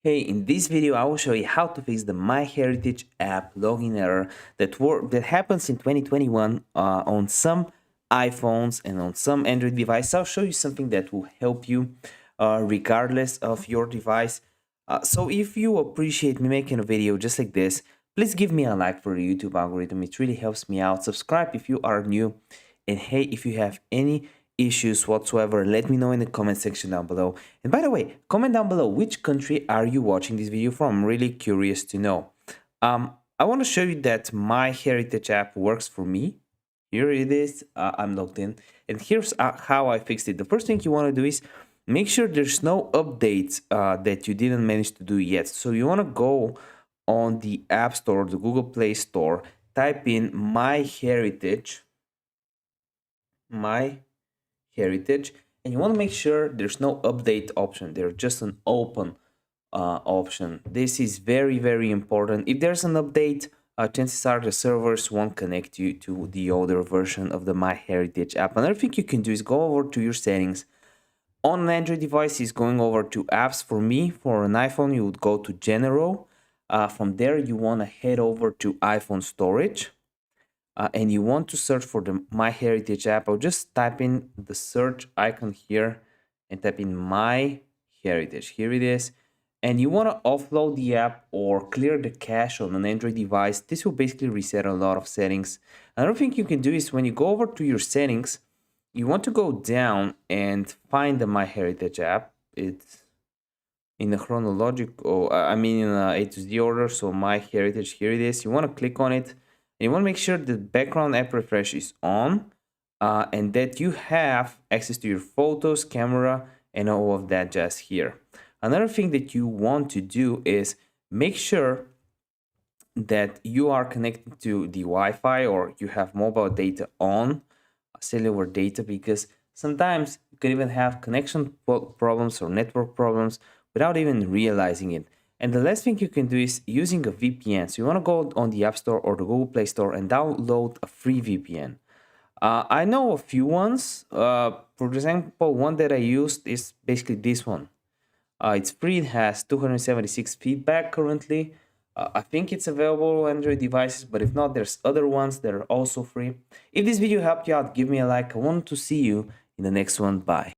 Hey, in this video, I will show you how to fix the MyHeritage app login error that happens in 2021 on some iPhones and on some Android device. I'll show you something that will help you regardless of your device. So if you appreciate me making a video just like this, please give me a like for the YouTube algorithm. It really helps me out. Subscribe if you are new. And hey, if you have any issues whatsoever, let me know in the comment section down below. And by the way, comment down below which country are you watching this video from. I'm really curious to know. I want to show you that MyHeritage app works for me. Here it is. I'm logged in, and here's how I fixed it. The first thing you want to do is make sure there's no updates that you didn't manage to do yet. So you want to go on the App Store, the Google Play Store, type in MyHeritage, and you want to make sure there's no update option. There's just an open option. This is very important. If there's an update, chances are the servers won't connect you to the older version of the MyHeritage app. Another thing you can do is go over to your settings. On an Android device is going over to apps. For me, for an iPhone, you would go to general. From there, you want to head over to iPhone storage. And you want to search for the MyHeritage app. I'll just type in the search icon here and type in MyHeritage. Here it is. And you want to offload the app or clear the cache on an Android device. This will basically reset a lot of settings. Another thing you can do is when you go over to your settings, you want to go down and find the MyHeritage app. It's in the chronological, in A to Z order. So MyHeritage, here it is. You want to click on it. And you want to make sure the background app refresh is on and that you have access to your photos, camera, and all of that just here. Another thing that you want to do is make sure that you are connected to the Wi-Fi or you have mobile data on, cellular data, because sometimes you can even have connection problems or network problems without even realizing it. And the last thing you can do is using a VPN. So you want to go on the App Store or the Google Play Store and download a free VPN. I know a few ones. For example, one that I used is basically this one. It's free. It has 276 feedback currently. I think it's available on Android devices, but if not, there's other ones that are also free. If this video helped you out, give me a like. I want to see you in the next one. Bye.